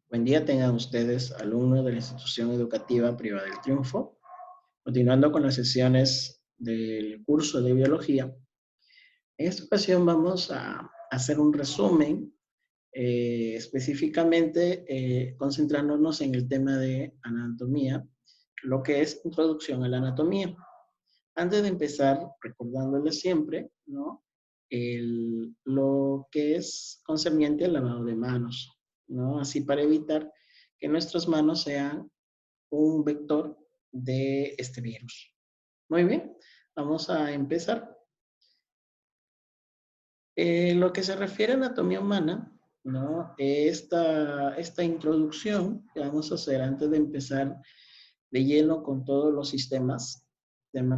Buen día tengan ustedes, alumnos de la institución educativa privada del Triunfo. Continuando con las sesiones del curso de biología, en esta ocasión vamos a hacer un resumen, específicamente concentrándonos en el tema de anatomía, lo que es introducción a la anatomía. Antes de empezar, recordándoles siempre, ¿no? Lo que es concerniente al lavado de manos, ¿no? Así para evitar que nuestras manos sean un vector de este virus. Muy bien, vamos a empezar. Lo que se refiere a anatomía humana, ¿no? Esta introducción que vamos a hacer antes de empezar de lleno con todos los sistemas,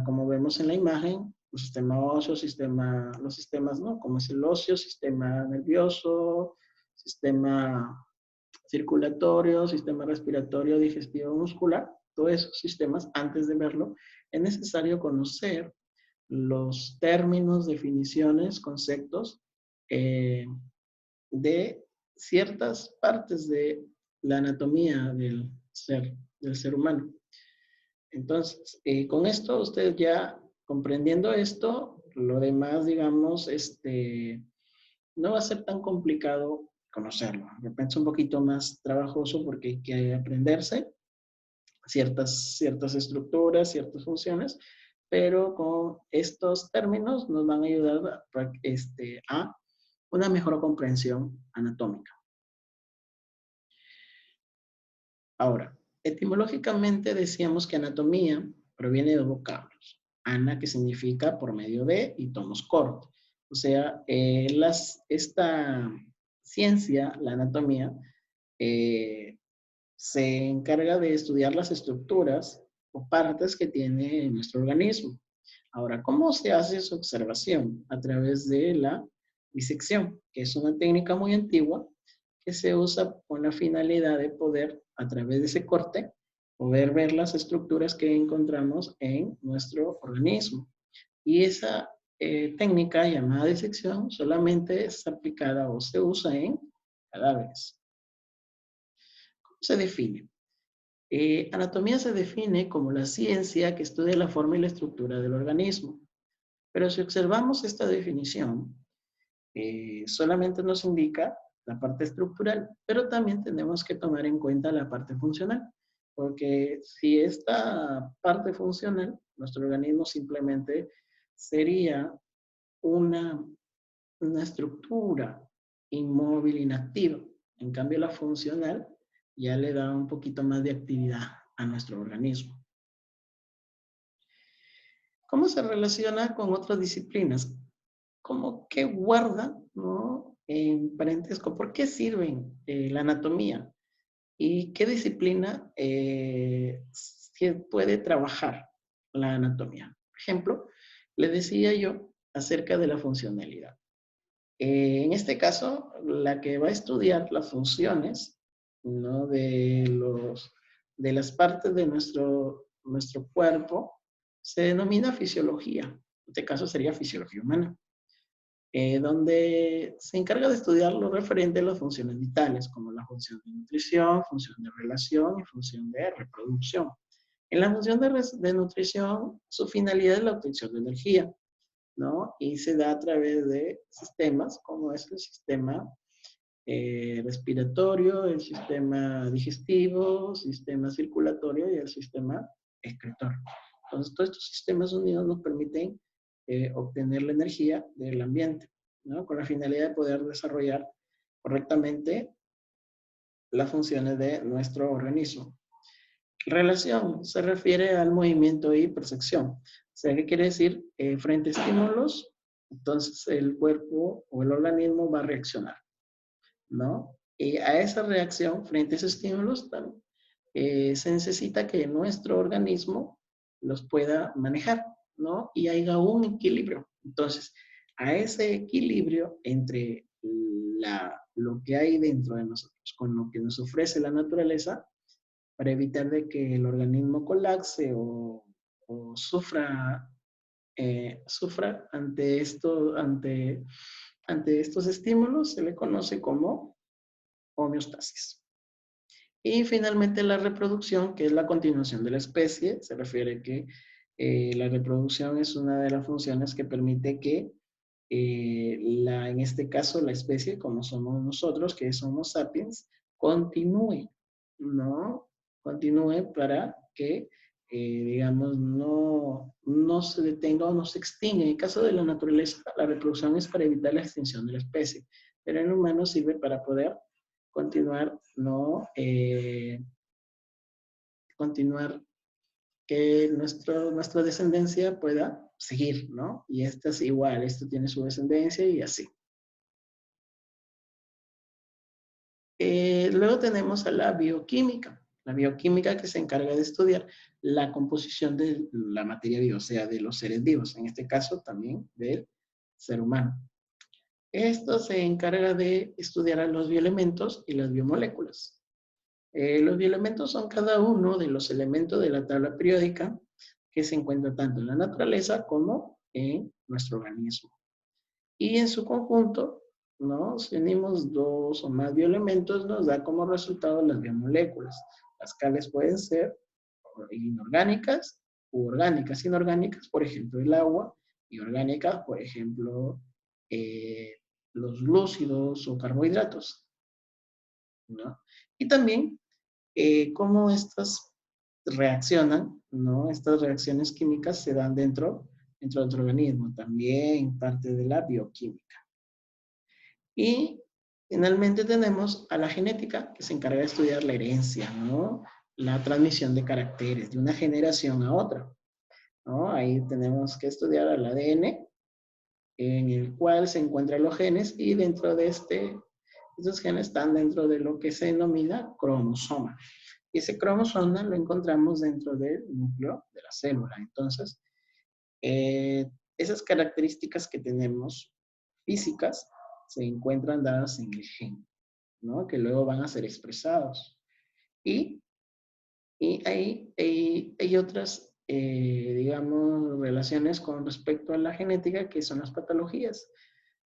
como vemos en la imagen, el sistema óseo, los sistemas, ¿no? Como es el óseo, sistema nervioso, sistema circulatorio, sistema respiratorio, digestivo, muscular, todos esos sistemas, antes de verlo, es necesario conocer los términos, definiciones, conceptos eh, de ciertas partes de la anatomía del ser humano. Entonces, con esto, ustedes ya comprendiendo esto, lo demás, digamos, no va a ser tan complicado conocerlo. De repente es un poquito más trabajoso porque hay que aprenderse ciertas estructuras, ciertas funciones, pero con estos términos nos van a ayudar a una mejor comprensión anatómica. Ahora, etimológicamente decíamos que anatomía proviene de dos vocablos. Ana, que significa por medio de, y tomos corto. O sea, esta ciencia, la anatomía, eh, se encarga de estudiar las estructuras o partes que tiene nuestro organismo. Ahora, ¿cómo se hace su observación? A través de la disección, que es una técnica muy antigua que se usa con la finalidad de poder, a través de ese corte, poder ver las estructuras que encontramos en nuestro organismo. Y esa técnica llamada disección solamente es aplicada o se usa en cadáveres. ¿Cómo se define? Anatomía se define como la ciencia que estudia la forma y la estructura del organismo. Pero si observamos esta definición, solamente nos indica la parte estructural, pero también tenemos que tomar en cuenta la parte funcional, porque si esta parte funcional, nuestro organismo simplemente sería una, una estructura inmóvil, inactiva. En cambio, la funcional ya le da un poquito más de actividad a nuestro organismo. ¿Cómo se relaciona con otras disciplinas? ¿Cómo que guarda, ¿no? En parentesco, ¿por qué sirven la anatomía? ¿Y qué disciplina puede trabajar la anatomía? Por ejemplo, le decía yo acerca de la funcionalidad. En este caso, la que va a estudiar las funciones, ¿no? De las partes de nuestro cuerpo se denomina fisiología. En este caso sería fisiología humana, donde se encarga de estudiar lo referente a las funciones vitales, como la función de nutrición, función de relación y función de reproducción. En la función de nutrición, su finalidad es la obtención de energía, ¿no? Y se da a través de sistemas como es el sistema respiratorio, el sistema digestivo, sistema circulatorio y el sistema excretor. Entonces, todos estos sistemas unidos nos permiten obtener la energía del ambiente, ¿no? Con la finalidad de poder desarrollar correctamente las funciones de nuestro organismo. Relación se refiere al movimiento y percepción. O sea, ¿qué quiere decir? Frente a estímulos, entonces el cuerpo o el organismo va a reaccionar, ¿no? Y a esa reacción frente a esos estímulos se necesita que nuestro organismo los pueda manejar, ¿no? Y haya un equilibrio. Entonces, a ese equilibrio entre lo que hay dentro de nosotros con lo que nos ofrece la naturaleza, para evitar de que el organismo colapse o sufra ante estos estímulos, se le conoce como homeostasis. Y finalmente la reproducción, que es la continuación de la especie, se refiere que la reproducción es una de las funciones que permite que en este caso la especie, como somos nosotros, que somos sapiens, continúe, ¿no? Continúe para que, digamos, no se detenga o no se extinga. En el caso de la naturaleza, la reproducción es para evitar la extinción de la especie, pero en el humano sirve para poder continuar, ¿no? Continuar que nuestra descendencia pueda seguir, ¿no? Y esta es igual, esto tiene su descendencia y así. Luego tenemos a la bioquímica. La bioquímica que se encarga de estudiar la composición de la materia viva, o sea, de los seres vivos, en este caso también del ser humano. Esto se encarga de estudiar a los bioelementos y las biomoléculas. Los bioelementos son cada uno de los elementos de la tabla periódica que se encuentra tanto en la naturaleza como en nuestro organismo. Y en su conjunto, ¿no? Si unimos dos o más bioelementos, nos da como resultado las biomoléculas, las cuales pueden ser inorgánicas u orgánicas. Inorgánicas, por ejemplo, el agua, y orgánicas, por ejemplo, eh, los glúcidos o carbohidratos, ¿no? Y también cómo estas reaccionan, ¿no? Estas reacciones químicas se dan dentro de nuestro organismo, también parte de la bioquímica. Y finalmente tenemos a la genética, que se encarga de estudiar la herencia, ¿no? La transmisión de caracteres de una generación a otra, ¿no? Ahí tenemos que estudiar al ADN, en el cual se encuentran los genes y dentro de estos genes están dentro de lo que se denomina cromosoma. Y ese cromosoma lo encontramos dentro del núcleo de la célula. Entonces, eh, esas características que tenemos físicas se encuentran dadas en el gen, ¿no? Que luego van a ser expresados. Y, hay otras, digamos, relaciones con respecto a la genética que son las patologías,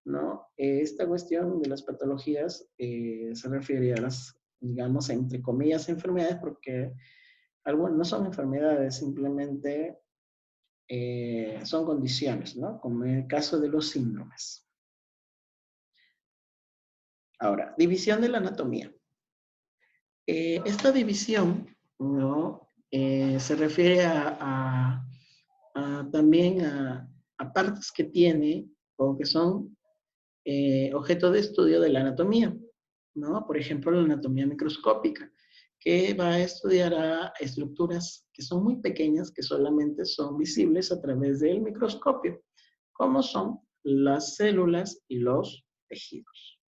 ¿no? Esta cuestión de las patologías se refiere a las, digamos, entre comillas, enfermedades, porque algunas no son enfermedades, simplemente son condiciones, ¿no? Como en el caso de los síndromes. Ahora, división de la anatomía. Esta división, ¿no? Se refiere también a partes que tiene o que son objeto de estudio de la anatomía, ¿no? Por ejemplo, la anatomía microscópica, que va a estudiar a estructuras que son muy pequeñas, que solamente son visibles a través del microscopio, como son las células y los tejidos.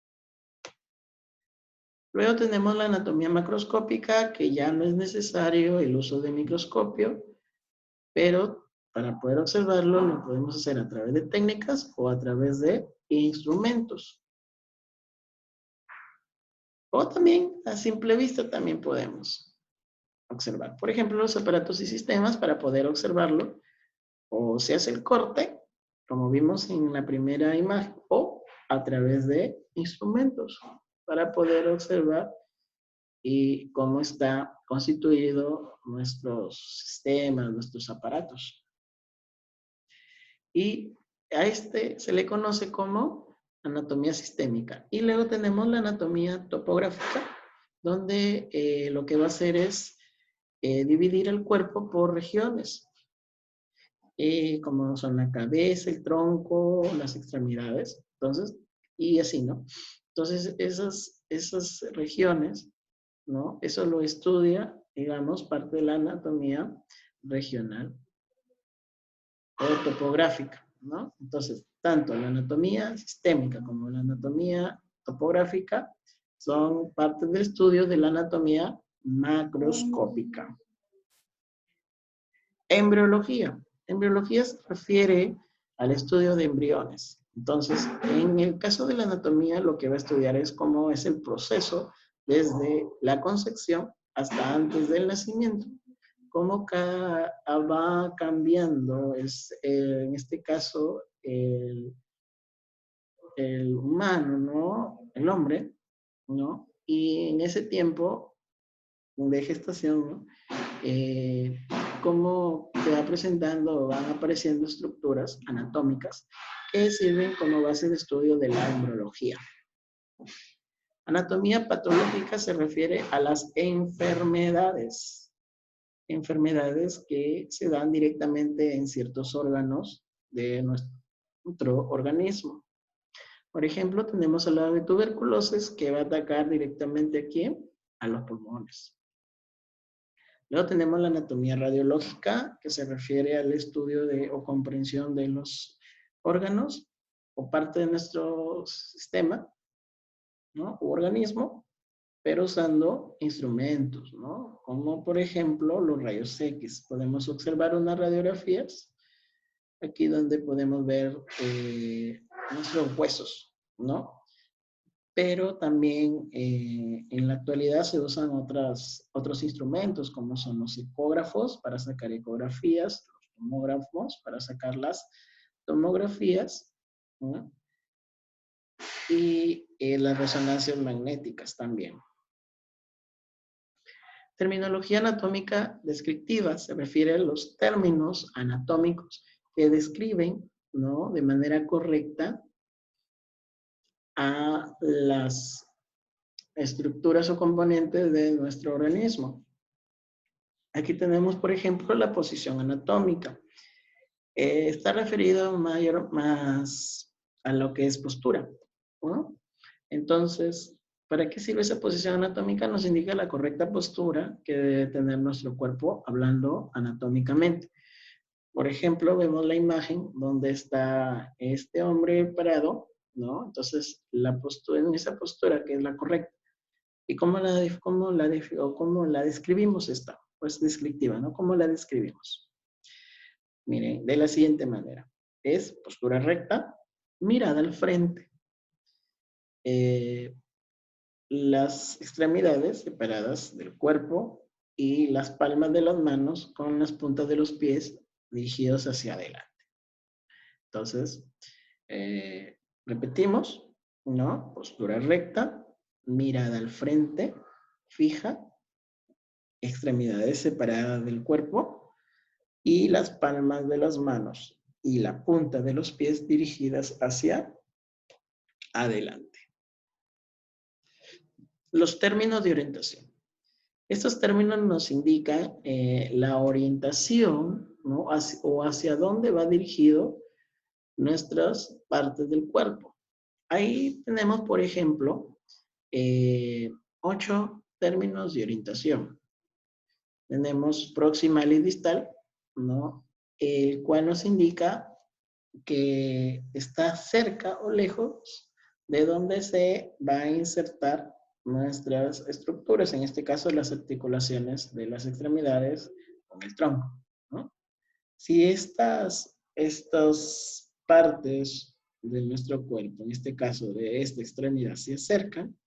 Luego tenemos la anatomía macroscópica, que ya no es necesario el uso de microscopio, pero para poder observarlo lo podemos hacer a través de técnicas o a través de instrumentos. O también a simple vista también podemos observar. Por ejemplo, los aparatos y sistemas para poder observarlo. O se hace el corte, como vimos en la primera imagen, o a través de instrumentos para poder observar y cómo está constituido nuestros sistemas, nuestros aparatos. Y a este se le conoce como anatomía sistémica. Y luego tenemos la anatomía topográfica, donde lo que va a hacer es dividir el cuerpo por regiones, como son la cabeza, el tronco, las extremidades. Entonces, y así, ¿no? Entonces, esas regiones, ¿no? Eso lo estudia, digamos, parte de la anatomía regional o topográfica, ¿no? Entonces, tanto la anatomía sistémica como la anatomía topográfica son parte del estudio de la anatomía macroscópica. Embriología. Embriología se refiere al estudio de embriones. Entonces, en el caso de la anatomía, lo que va a estudiar es cómo es el proceso desde la concepción hasta antes del nacimiento. Cómo va cambiando, en este caso, el humano, ¿no? El hombre, ¿no? Y en ese tiempo de gestación, ¿no? Cómo te va presentando o van apareciendo estructuras anatómicas que sirven como base de estudio de la embriología. Anatomía patológica se refiere a las enfermedades que se dan directamente en ciertos órganos de nuestro organismo. Por ejemplo, tenemos al lado de tuberculosis que va a atacar directamente aquí a los pulmones. Luego tenemos la anatomía radiológica, que se refiere al estudio o comprensión de los órganos o parte de nuestro sistema, ¿no? O organismo, pero usando instrumentos, ¿no? Como por ejemplo los rayos X. Podemos observar unas radiografías aquí donde podemos ver nuestros huesos, ¿no? Pero también en la actualidad se usan otros instrumentos como son los ecógrafos para sacar ecografías, los tomógrafos para sacar las tomografías, ¿no? Y las resonancias magnéticas también. Terminología anatómica descriptiva se refiere a los términos anatómicos que describen, ¿no? De manera correcta a las estructuras o componentes de nuestro organismo. Aquí tenemos, por ejemplo, la posición anatómica. Está referido más a lo que es postura, ¿no? Entonces, ¿para qué sirve esa posición anatómica? Nos indica la correcta postura que debe tener nuestro cuerpo hablando anatómicamente. Por ejemplo, vemos la imagen donde está este hombre parado, ¿no? Entonces, la postura, en esa postura que es la correcta. ¿Y cómo la describimos esta? Pues descriptiva, ¿no? ¿Cómo la describimos? Miren, de la siguiente manera. Es postura recta, mirada al frente. Las extremidades separadas del cuerpo y las palmas de las manos con las puntas de los pies dirigidos hacia adelante. Entonces, repetimos, ¿no? Postura recta, mirada al frente, fija, extremidades separadas del cuerpo y las palmas de las manos y la punta de los pies dirigidas hacia adelante. Los términos de orientación. Estos términos nos indican la orientación, ¿no? O hacia dónde va dirigido nuestras partes del cuerpo. Ahí tenemos, por ejemplo, 8 términos de orientación. Tenemos proximal y distal, ¿no? El cual nos indica que está cerca o lejos de donde se va a insertar nuestras estructuras, en este caso las articulaciones de las extremidades con el tronco, ¿no? Si estas partes de nuestro cuerpo, en este caso de esta extremidad, se acercan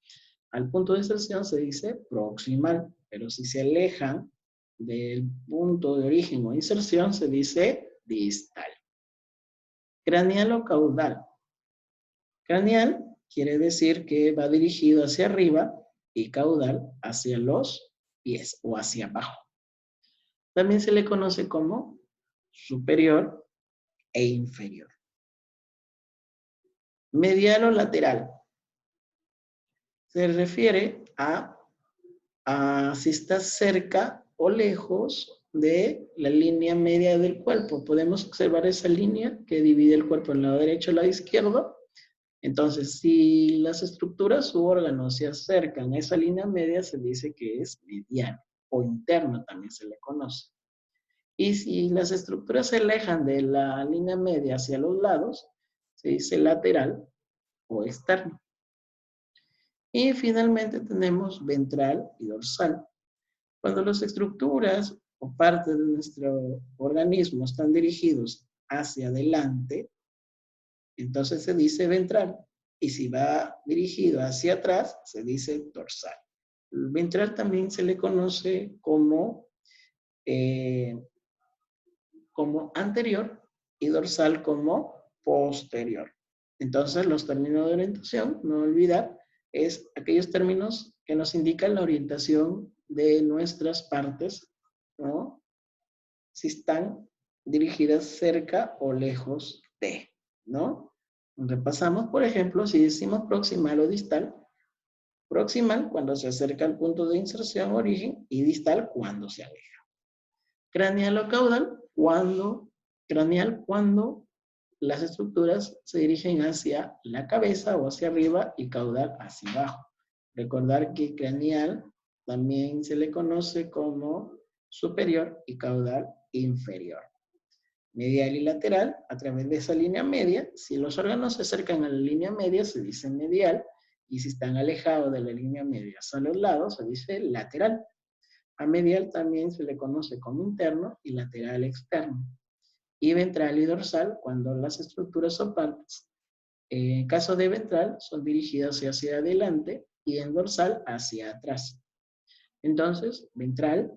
al punto de inserción, se dice proximal, pero si se alejan del punto de origen o inserción, se dice distal. Craneal o caudal. Craneal quiere decir que va dirigido hacia arriba y caudal hacia los pies o hacia abajo. También se le conoce como superior e inferior. Medial o lateral. Se refiere a si está cerca o lejos de la línea media del cuerpo. Podemos observar esa línea que divide el cuerpo en el lado derecho y el lado izquierdo. Entonces, si las estructuras u órganos se acercan a esa línea media, se dice que es mediano o interno también se le conoce. Y si las estructuras se alejan de la línea media hacia los lados, se dice lateral o externo. Y finalmente tenemos ventral y dorsal. Cuando las estructuras o partes de nuestro organismo están dirigidos hacia adelante, entonces se dice ventral. Y si va dirigido hacia atrás, se dice dorsal. El ventral también se le conoce como anterior y dorsal como posterior. Entonces, los términos de orientación, no olvidar, es aquellos términos que nos indica la orientación de nuestras partes, ¿no? Si están dirigidas cerca o lejos de, ¿no? Repasamos, por ejemplo, si decimos proximal o distal. Proximal cuando se acerca al punto de inserción origen y distal cuando se aleja. Craneal o caudal cuando las estructuras se dirigen hacia la cabeza o hacia arriba y caudal hacia abajo. Recordar que craneal también se le conoce como superior y caudal inferior. Medial y lateral, a través de esa línea media, si los órganos se acercan a la línea media, se dice medial, y si están alejados de la línea media a los lados, se dice lateral. A medial también se le conoce como interno y lateral externo. Y ventral y dorsal, cuando las estructuras o partes, en caso de ventral, son dirigidas hacia adelante y en dorsal hacia atrás. Entonces, ventral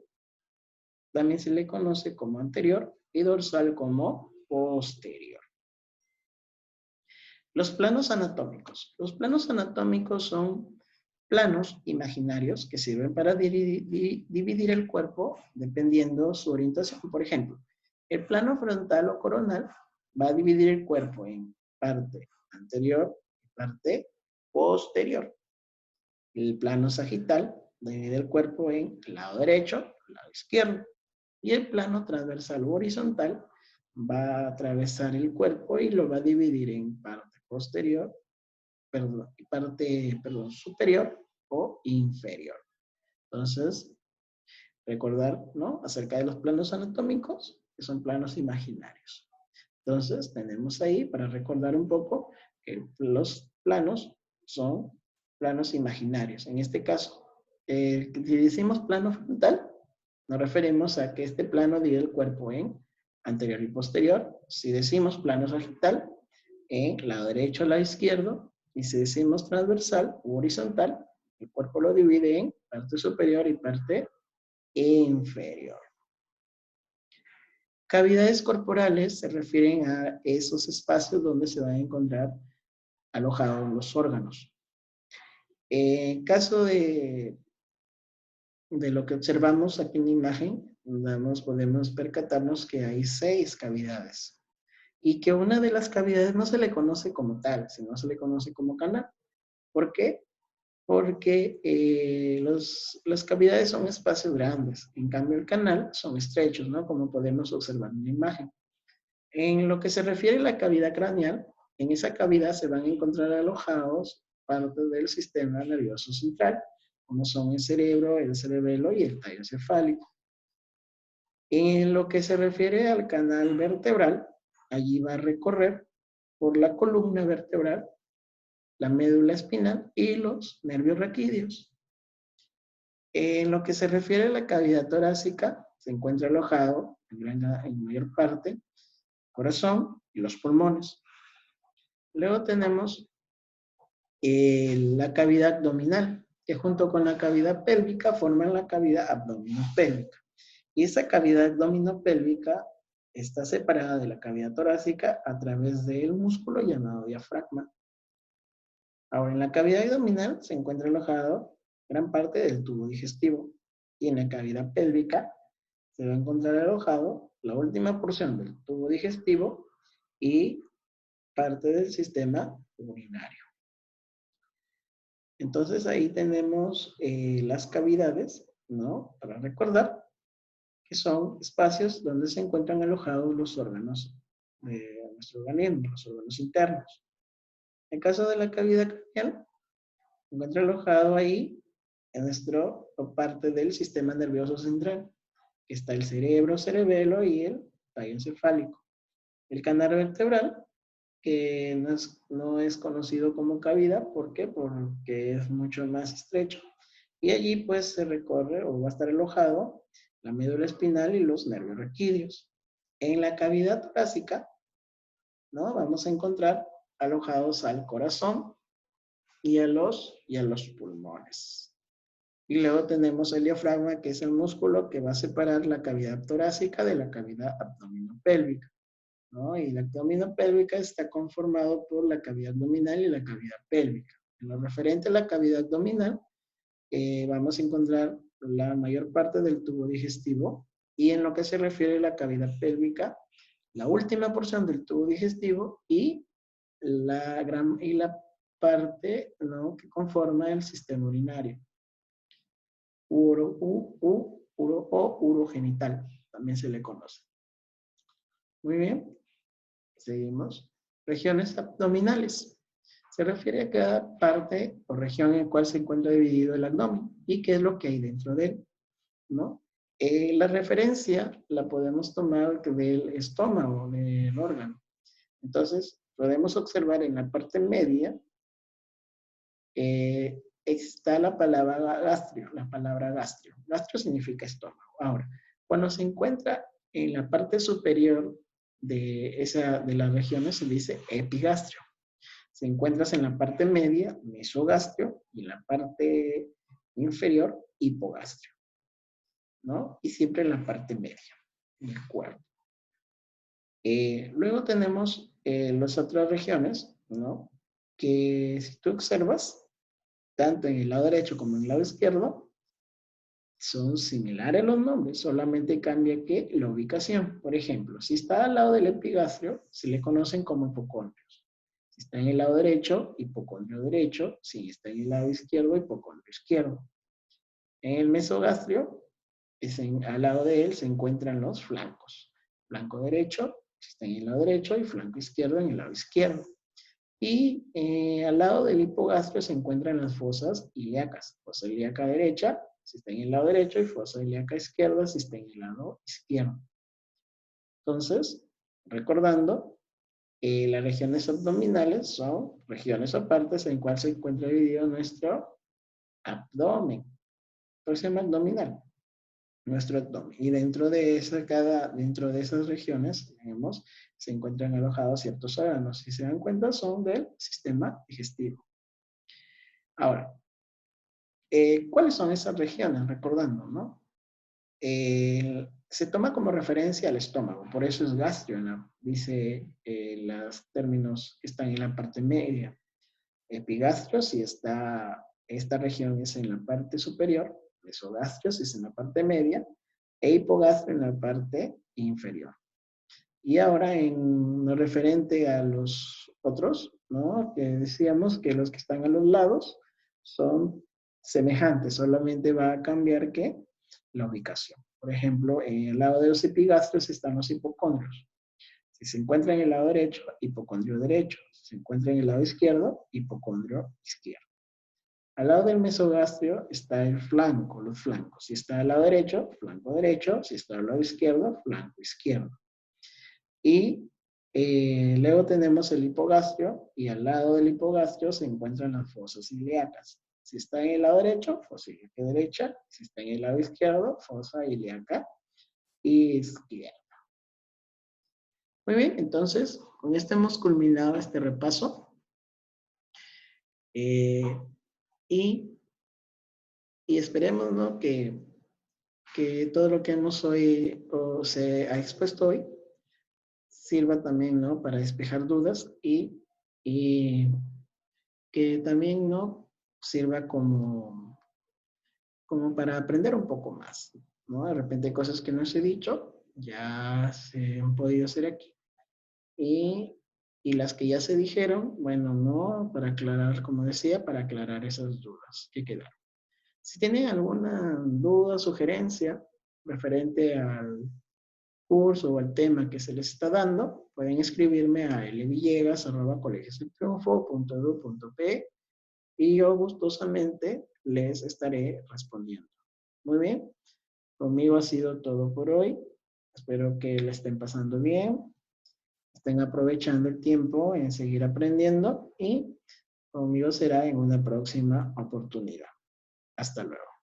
también se le conoce como anterior y dorsal como posterior. Los planos anatómicos. Los planos anatómicos son planos imaginarios que sirven para dividir el cuerpo dependiendo su orientación. Por ejemplo, el plano frontal o coronal va a dividir el cuerpo en parte anterior y parte posterior. El plano sagital divide el cuerpo en lado derecho, lado izquierdo. Y el plano transversal o horizontal va a atravesar el cuerpo y lo va a dividir en parte posterior, parte superior o inferior. Entonces, recordar, ¿no? Acerca de los planos anatómicos, que son planos imaginarios. Entonces, tenemos ahí para recordar un poco que los planos son planos imaginarios. En este caso, si decimos plano frontal, nos referimos a que este plano divide el cuerpo en anterior y posterior. Si decimos plano sagital, en lado derecho, lado izquierdo. Y si decimos transversal u horizontal, el cuerpo lo divide en parte superior y parte inferior. Cavidades corporales se refieren a esos espacios donde se van a encontrar alojados los órganos. En caso de lo que observamos aquí en la imagen, podemos percatarnos que hay 6 cavidades y que una de las cavidades no se le conoce como tal, sino se le conoce como canal. ¿Por qué? Porque las cavidades son espacios grandes, en cambio el canal son estrechos, ¿no? Como podemos observar en la imagen. En lo que se refiere a la cavidad craneal, en esa cavidad se van a encontrar alojados partes del sistema nervioso central, como son el cerebro, el cerebelo y el tallo encefálico. En lo que se refiere al canal vertebral, allí va a recorrer por la columna vertebral, la médula espinal y los nervios raquídeos. En lo que se refiere a la cavidad torácica, se encuentra alojado en mayor parte el corazón y los pulmones. Luego tenemos la cavidad abdominal, que junto con la cavidad pélvica forman la cavidad abdominopélvica. Y esa cavidad abdominopélvica está separada de la cavidad torácica a través del músculo llamado diafragma. Ahora, en la cavidad abdominal se encuentra alojado gran parte del tubo digestivo. Y en la cavidad pélvica se va a encontrar alojado la última porción del tubo digestivo y parte del sistema urinario. Entonces ahí tenemos las cavidades, ¿no? Para recordar que son espacios donde se encuentran alojados los órganos de nuestro organismo, los órganos internos. En el caso de la cavidad craneal, se encuentra alojado ahí en nuestra parte del sistema nervioso central, que está el cerebro, cerebelo y el tallo encefálico. El canal vertebral, que no es conocido como cavidad, ¿por qué? Porque es mucho más estrecho. Y allí pues se recorre o va a estar alojado la médula espinal y los nervios raquídeos. En la cavidad torácica, ¿no? Vamos a encontrar alojados al corazón y a los pulmones. Y luego tenemos el diafragma, que es el músculo que va a separar la cavidad torácica de la cavidad abdominopélvica, ¿no? Y la abdominopélvica está conformado por la cavidad abdominal y la cavidad pélvica. En lo referente a la cavidad abdominal, vamos a encontrar la mayor parte del tubo digestivo y en lo que se refiere a la cavidad pélvica, la última porción del tubo digestivo y la parte, ¿no?, que conforma el sistema urinario. Urogenital, también se le conoce. Muy bien, seguimos. Regiones abdominales. Se refiere a cada parte o región en la cual se encuentra dividido el abdomen y qué es lo que hay dentro de él, ¿no? La referencia la podemos tomar del estómago, del órgano. Entonces, podemos observar en la parte media está la palabra gastrio, Gastrio significa estómago. Ahora, cuando se encuentra en la parte superior de las regiones se dice epigastrio. Se encuentra en la parte media, mesogastrio, y en la parte inferior, hipogastrio, ¿no? Y siempre en la parte media del cuerpo. Luego tenemos las otras regiones, ¿no? Que si tú observas, tanto en el lado derecho como en el lado izquierdo, son similares los nombres, solamente cambia que la ubicación. Por ejemplo, si está al lado del epigastrio, se le conocen como hipocondrios. Si está en el lado derecho, hipocondrio derecho. Si está en el lado izquierdo, hipocondrio izquierdo. En el mesogastrio, al lado de él se encuentran los flancos. Flanco derecho, si está en el lado derecho, y flanco izquierdo en el lado izquierdo. Y al lado del hipogastrio se encuentran las fosas ilíacas. Fosa ilíaca derecha, si está en el lado derecho, y fosa ilíaca izquierda, si está en el lado izquierdo. Entonces, recordando, las regiones abdominales son regiones o partes en cuales se encuentra dividido nuestro abdomen. Entonces se llama abdominal, nuestro abdomen. Y dentro de esas regiones, digamos, se encuentran alojados ciertos órganos. Si se dan cuenta, son del sistema digestivo. Ahora, ¿cuáles son esas regiones? Recordando, ¿no? Se toma como referencia al estómago, por eso es gastrio, ¿no? Dice los términos que están en la parte media. Epigastrio, si esta región es en la parte superior, mesogastrio, si es en la parte media, e hipogastrio en la parte inferior. Y ahora en lo referente a los otros, ¿no? Que decíamos que los que están a los lados son semejantes, solamente va a cambiar ¿qué? La ubicación. Por ejemplo, en el lado de los epigastrios están los hipocondrios. Si se encuentra en el lado derecho, hipocondrio derecho. Si se encuentra en el lado izquierdo, hipocondrio izquierdo. Al lado del mesogastrio está el flanco, los flancos. Si está al lado derecho, flanco derecho. Si está al lado izquierdo, flanco izquierdo. Y luego tenemos el hipogastrio y al lado del hipogastrio se encuentran las fosas ilíacas. Si está en el lado derecho, fosa ilíaca derecha. Si está en el lado izquierdo, fosa ilíaca izquierda. Muy bien, entonces con esto hemos culminado este repaso. Y esperemos, ¿no?, que todo lo que hemos hoy o se ha expuesto hoy sirva también, ¿no?, para despejar dudas y que también, ¿no?, sirva como para aprender un poco más, ¿no? De repente cosas que no os he dicho ya se han podido hacer aquí. Y las que ya se dijeron, bueno, no, para aclarar, como decía, para aclarar esas dudas que quedaron. Si tienen alguna duda, sugerencia referente al curso o al tema que se les está dando, pueden escribirme a lvillegas@colegioseltriunfo.edu.pe y yo gustosamente les estaré respondiendo. Muy bien, conmigo ha sido todo por hoy. Espero que la estén pasando bien, estén aprovechando el tiempo en seguir aprendiendo y conmigo será en una próxima oportunidad. Hasta luego.